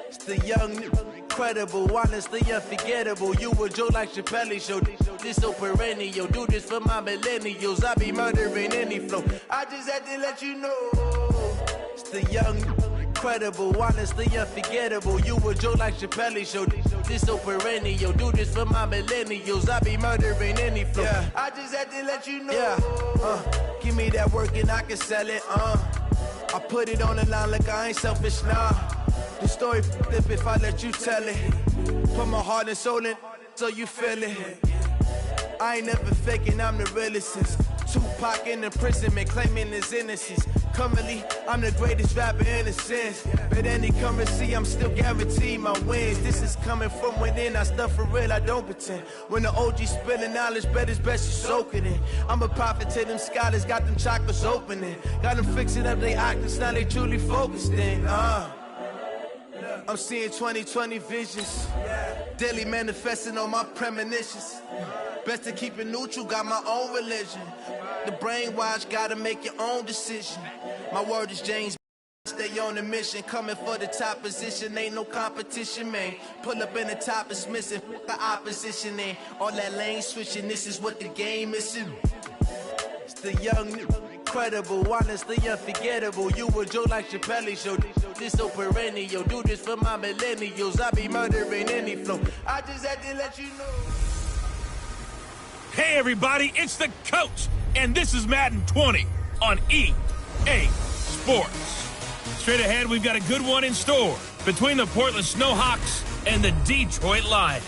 It's the young, incredible, honestly unforgettable. You a Joe like Chappelle show. This so perennial. Do this for my millennials. I be murdering any flow. I just had to let you know. It's the young, incredible, honestly unforgettable. You a Joe like Chappelle show. This so perennial. Do this for my millennials. I be murdering any flow. Yeah. I just had to let you know. Yeah. Give me that work and I can sell it. I put it on the line like I ain't selfish, nah. The story flip if I let you tell it. Put my heart and soul in so you feel it. I ain't never faking, I'm the realest since Tupac in imprisonment, claiming his innocence. Currently, I'm the greatest rapper in a sense. But any currency, I'm still guaranteed my wins. This is coming from within, I stuff for real, I don't pretend. When the OG spilling knowledge, bet it's best you soak it in. I'm a prophet to them scholars, got them chakras opening. Got them fixing up they octaves, now they truly focused in. I'm seeing 2020 visions, daily manifesting on my premonitions. Best to keep it neutral, got my own religion. The brainwash, gotta make your own decision. My word is James, stay on the mission. Coming for the top position, ain't no competition, man. Pull up in the top is missing, the opposition ain't. All that lane switching, this is what the game is. It's the young, incredible, honestly unforgettable. You a Joe like Chappelle show. This so perennial. Do this for my millennials. I be murdering any flow. I just had to let you know. Hey everybody, it's the coach, and this is Madden 20 on EA Sports. Straight ahead, we've got a good one in store between the Portland Snowhawks and the Detroit Lions.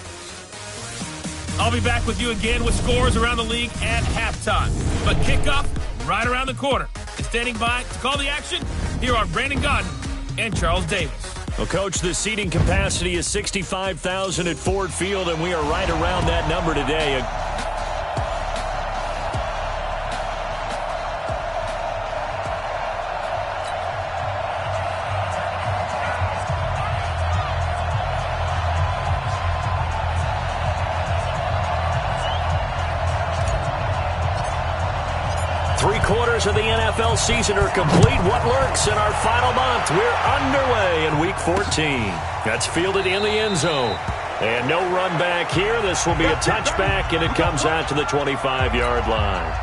I'll be back with you again with scores around the league at halftime. But kickoff right around the corner. And standing by to call the action, here are Brandon Godden and Charles Davis. Well, Coach, the seating capacity is 65,000 at Ford Field, and we are right around that number today. 3/4 of the NFL season are complete. What lurks in our final month? We're underway in Week 14. That's fielded in the end zone. And no run back here. This will be a touchback, and it comes out to the 25-yard line.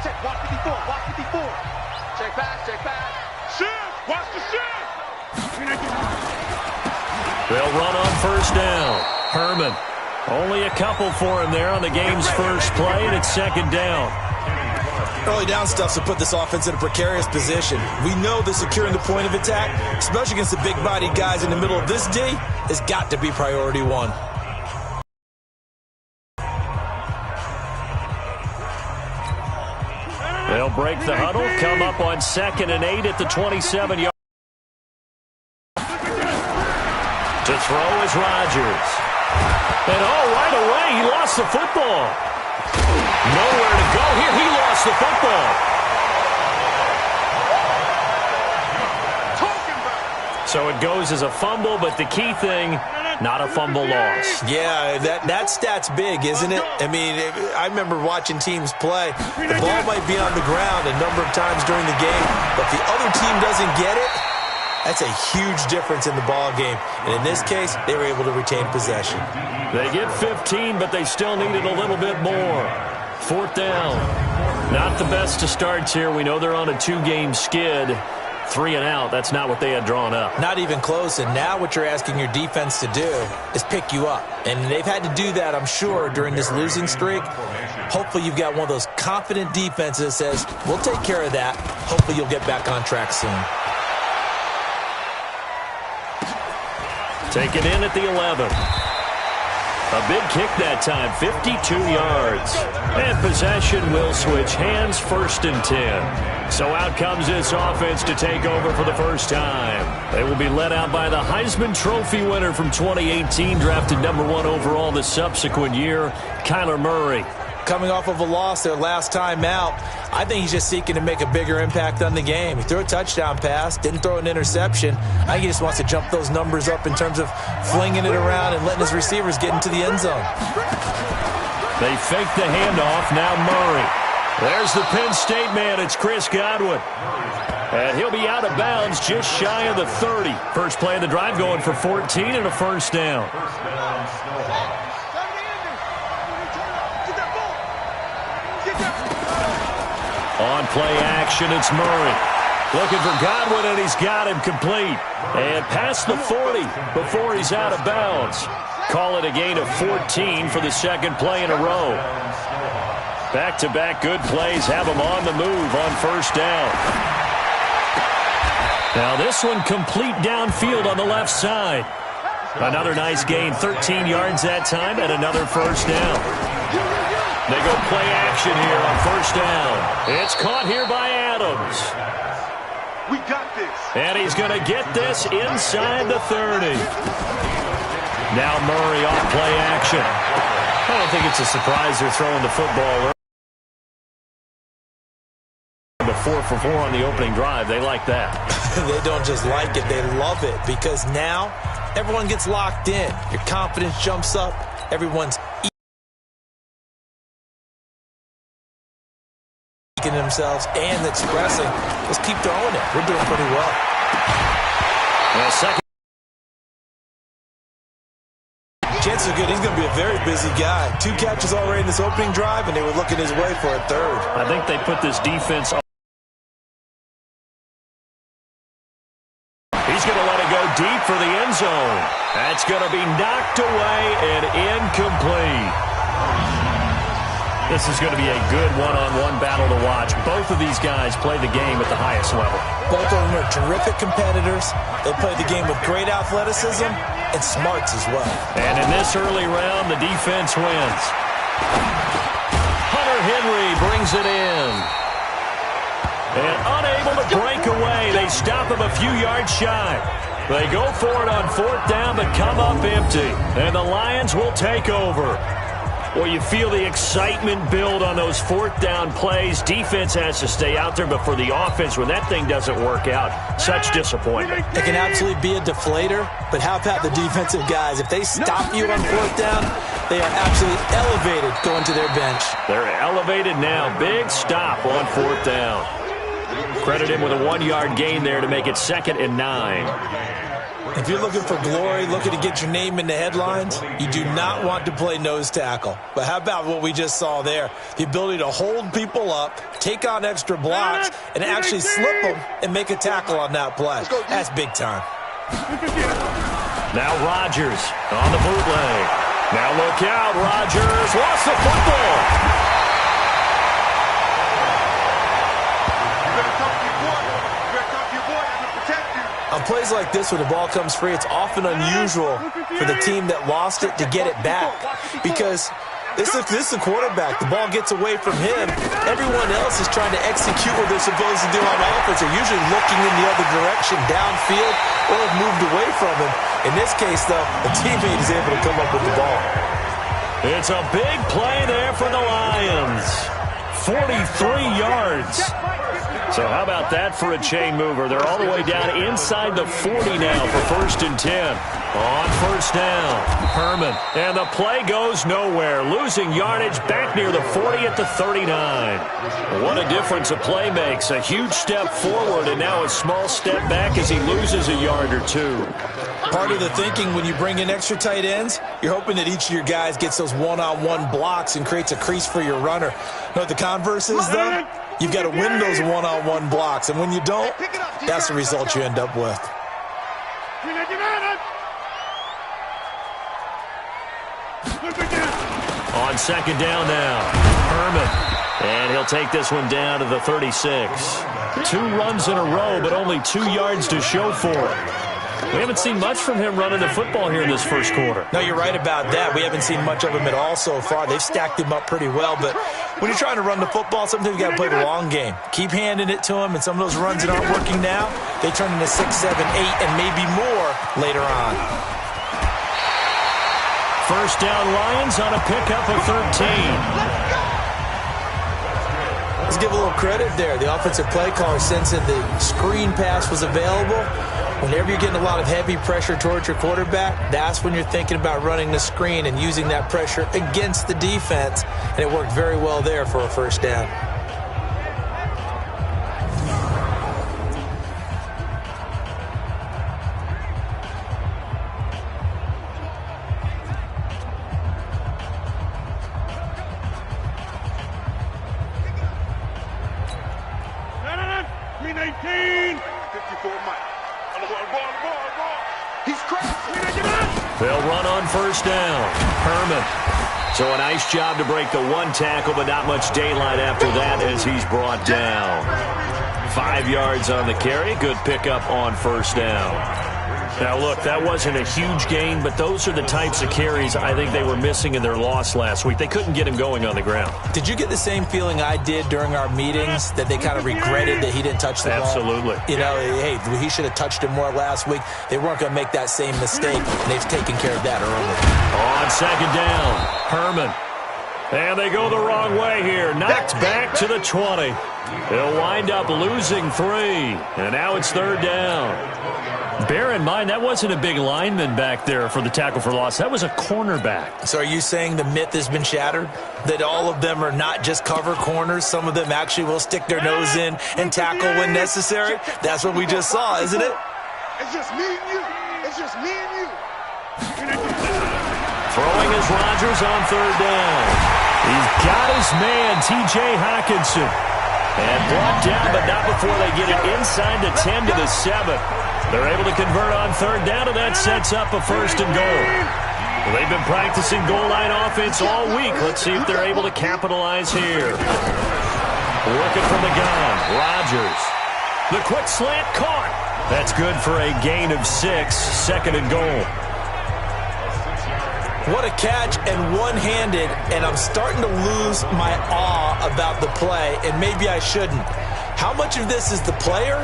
Check, watch 54, watch 54. Check back. Shift, watch the shift. They'll run on first down. Herman, only a couple for him there on the game's first play, and it's second down. Early down stuff to put this offense in a precarious position. We know that securing the point of attack, especially against the big-bodied guys in the middle of this D, has got to be priority one. They'll break the huddle, come up on 2nd and 8 at the 27-yard. To throw is Rodgers. And right away, he lost the football. Nowhere to go here. He lost the football. So it goes as a fumble, but the key thing, not a fumble loss. Yeah, that stat's big, isn't it? I mean, I remember watching teams play. The ball might be on the ground a number of times during the game, but if the other team doesn't get it, that's a huge difference in the ball game. And in this case, they were able to retain possession. They get 15, but they still needed a little bit more. 4th down. Not the best of starts here. We know they're on a 2-game skid. 3 and out, that's not what they had drawn up. Not even close, and now what you're asking your defense to do is pick you up. And they've had to do that, I'm sure, during this losing streak. Hopefully you've got one of those confident defenses that says, we'll take care of that. Hopefully you'll get back on track soon. Taken in at the 11. A big kick that time, 52 yards. And possession will switch hands, 1st and 10. So out comes this offense to take over for the first time. They will be led out by the Heisman Trophy winner from 2018, drafted #1 overall the subsequent year, Kyler Murray. coming off of a loss their last time out. I think he's just seeking to make a bigger impact on the game. He threw a touchdown pass, didn't throw an interception. I think he just wants to jump those numbers up in terms of flinging it around and letting his receivers get into the end zone. They fake the handoff. Now Murray. There's the Penn State man. It's Chris Godwin. And he'll be out of bounds just shy of the 30. First play of the drive going for 14 and a first down. On play action, it's Murray. Looking for Godwin, and he's got him complete. And past the 40 before he's out of bounds. Call it a gain of 14 for the second play in a row. Back-to-back good plays have him on the move on first down. Now this one complete downfield on the left side. Another nice gain, 13 yards that time, and another first down. They go play action here on first down. It's caught here by Adams. We got this. And he's going to get this inside the 30. Now Murray off play action. I don't think it's a surprise they're throwing the football. 4 for 4 on the opening drive. They like that. They don't just like it, they love it, because now everyone gets locked in. Your confidence jumps up. Everyone's eating themselves and expressing. Let's keep throwing it. We're doing pretty well. Second. Chances are good. He's going to be a very busy guy. 2 catches already in this opening drive, and they were looking his way for a third. I think they put this defense on. He's going to let it go deep for the end zone. That's going to be knocked away and incomplete. This is going to be a good one-on-one battle to watch. Both of these guys play the game at the highest level. Both of them are terrific competitors. They play the game with great athleticism and smarts as well. And in this early round, the defense wins. Hunter Henry brings it in. And unable to break away, they stop him a few yards shy. They go for it on fourth down, but come up empty. And the Lions will take over. Well, you feel the excitement build on those fourth down plays. Defense has to stay out there, but for the offense, when that thing doesn't work out, such disappointment. It can absolutely be a deflator, but how about the defensive guys? If they stop you on fourth down, they are absolutely elevated going to their bench. They're elevated now. Big stop on fourth down. Credit him with a 1-yard gain there to make it 2nd and 9. If you're looking for glory, looking to get your name in the headlines, you do not want to play nose tackle. But how about what we just saw there? The ability to hold people up, take on extra blocks, and actually slip them and make a tackle on that play. That's big time. Now Rodgers on the bootleg. Now look out, Rodgers lost the football. On plays like this, when the ball comes free, it's often unusual for the team that lost it to get it back. Because this is a quarterback. The ball gets away from him. Everyone else is trying to execute what they're supposed to do on offense. They're usually looking in the other direction, downfield, or have moved away from him. In this case, though, a teammate is able to come up with the ball. It's a big play there for the Lions. 43 yards. So how about that for a chain mover? They're all the way down inside the 40 now for 1st and 10. On first down, Herman. And the play goes nowhere. Losing yardage back near the 40 at the 39. What a difference a play makes. A huge step forward and now a small step back as he loses a yard or 2. Part of the thinking when you bring in extra tight ends, you're hoping that each of your guys gets those one-on-one blocks and creates a crease for your runner. You know what the converse is, though? You've got to win those one-on-one blocks, and when you don't, that's the result you end up with. On second down now, Herman. And he'll take this one down to the 36. 2 runs in a row, but only 2 yards to show for it. We haven't seen much from him running the football here in this first quarter. No, you're right about that. We haven't seen much of him at all so far. They've stacked him up pretty well, but when you're trying to run the football, sometimes you got to play the long game. Keep handing it to him, and some of those runs that aren't working now, they turn into 6, 7, 8, and maybe more later on. First down, Lions on a pickup of 13. Let's give a little credit there. The offensive play caller sensing the screen pass was available. Whenever you're getting a lot of heavy pressure towards your quarterback, that's when you're thinking about running the screen and using that pressure against the defense. And it worked very well there for a first down. They'll run on first down. Herman. So a nice job to break the one tackle, but not much daylight after that as he's brought down. 5 yards on the carry. Good pickup on first down. Now, look, that wasn't a huge gain, but those are the types of carries I think they were missing in their loss last week. They couldn't get him going on the ground. Did you get the same feeling I did during our meetings, that they kind of regretted that he didn't touch the ball? Absolutely. You know, hey, he should have touched it more last week. They weren't going to make that same mistake, and they've taken care of that early. On second down, Herman. And they go the wrong way here. Knocked back to the 20. They'll wind up losing 3. And now it's third down. Bear in mind, that wasn't a big lineman back there for the tackle for loss. That was a cornerback. So are you saying the myth has been shattered? That all of them are not just cover corners? Some of them actually will stick their nose in and tackle when necessary? That's what we just saw, isn't it? It's just me and you. It's just me and you. Throwing is Rodgers on third down. He's got his man, T.J. Hockenson. And brought down, but not before they get it inside the 10 to the 7. They're able to convert on third down, and that sets up a first and goal. Well, they've been practicing goal line offense all week. Let's see if they're able to capitalize here. Working from the gun, Rodgers. The quick slant caught. That's good for a gain of 6, second and goal. What a catch, and one-handed, and I'm starting to lose my awe about the play, and maybe I shouldn't. How much of this is the player?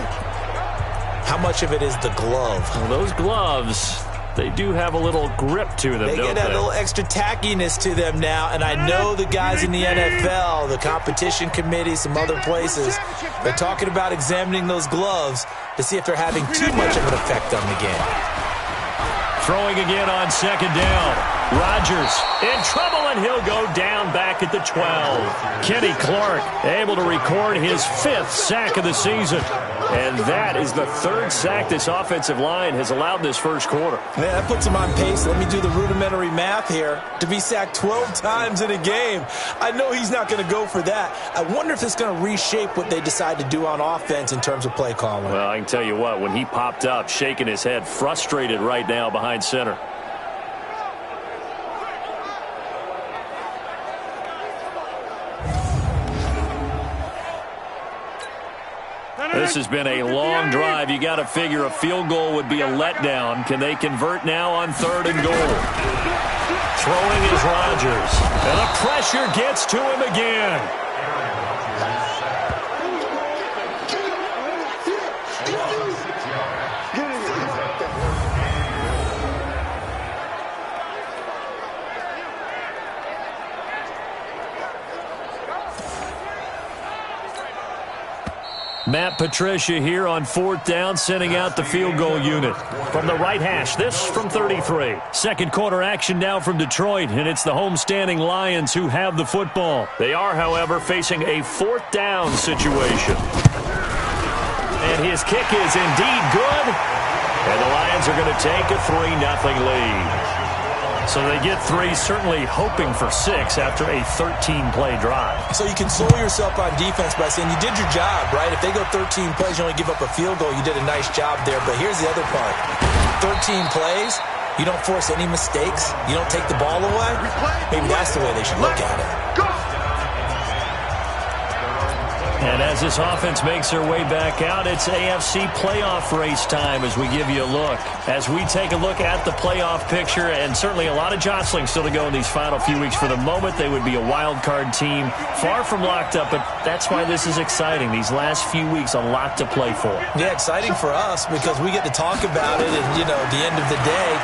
How much of it is the glove? Well, those gloves, they do have a little grip to them, They get that little extra tackiness to them now, and I know the guys in the NFL, the competition committee, some other places, they're talking about examining those gloves to see if they're having too much of an effect on the game. Throwing again on second down. Rodgers in trouble, and he'll go down back at the 12. Kenny Clark able to record his 5th sack of the season. And that is the 3rd sack this offensive line has allowed this first quarter. Yeah, that puts him on pace. Let me do the rudimentary math here. To be sacked 12 times in a game. I know he's not going to go for that. I wonder if it's going to reshape what they decide to do on offense in terms of play calling. Well, I can tell you what, when he popped up, shaking his head, frustrated right now behind center. This has been a long drive. You got to figure a field goal would be a letdown. Can they convert now on third and goal? Throwing is Rodgers. And the pressure gets to him again. Matt Patricia here on 4th down, sending out the field goal unit. From the right hash, this from 33. Second quarter action now from Detroit, and it's the homestanding Lions who have the football. They are, however, facing a 4th down situation. And his kick is indeed good. And the Lions are going to take a 3-0 lead. So they get 3, certainly hoping for 6 after a 13-play drive. So you console yourself on defense by saying you did your job, right? If they go 13 plays, you only give up a field goal, you did a nice job there. But here's the other part. 13 plays, you don't force any mistakes, you don't take the ball away. Maybe that's the way they should look at it. And as this offense makes their way back out, it's AFC playoff race time as we give you a look. As we take a look at the playoff picture, and certainly a lot of jostling still to go in these final few weeks. For the moment, they would be a wild card team, far from locked up, but that's why this is exciting. These last few weeks, a lot to play for. Yeah, exciting for us because we get to talk about it, and, you know, at the end of the day,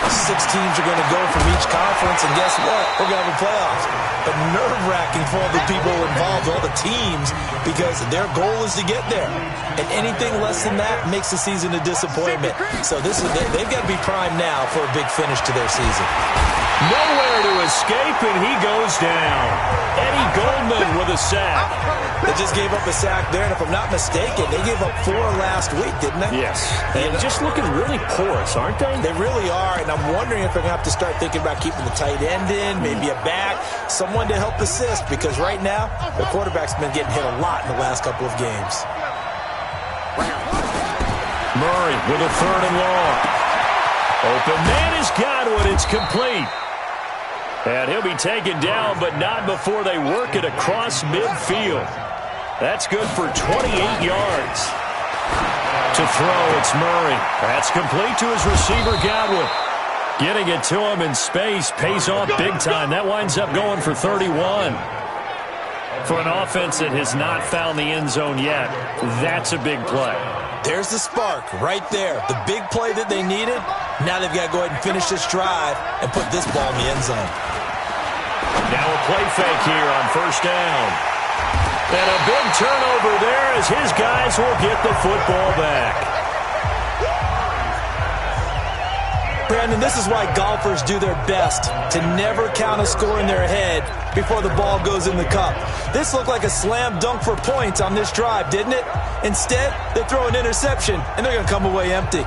6 teams are going to go from each conference, and guess what? We're going to have a playoffs. But nerve-wracking for all the people involved, all the teams, because their goal is to get there. And anything less than that makes the season a disappointment. So they've got to be primed now for a big finish to their season. Nowhere to escape, and he goes down. Eddie Goldman with a sack. They just gave up a sack there, and if I'm not mistaken, they gave up 4 last week, didn't they? Yes. And just looking really porous, aren't they? They really are, and I'm wondering if they're going to have to start thinking about keeping the tight end in, maybe a back, someone to help assist, because right now, the quarterback's been getting hit a lot in the last couple of games. Murray with a 3rd and long. Open man is Godwin. It's complete. And he'll be taken down, but not before they work it across midfield. That's good for 28 yards. To throw, it's Murray. That's complete to his receiver, Godwin. Getting it to him in space pays off big time. That winds up going for 31. For an offense that has not found the end zone yet, that's a big play. There's the spark right there. The big play that they needed. Now they've got to go ahead and finish this drive and put this ball in the end zone. Now a play fake here on 1st down. And a big turnover there as his guys will get the football back. Brandon, this is why golfers do their best to never count a score in their head before the ball goes in the cup. This looked like a slam dunk for points on this drive, didn't it? Instead, they throw an interception, and they're going to come away empty.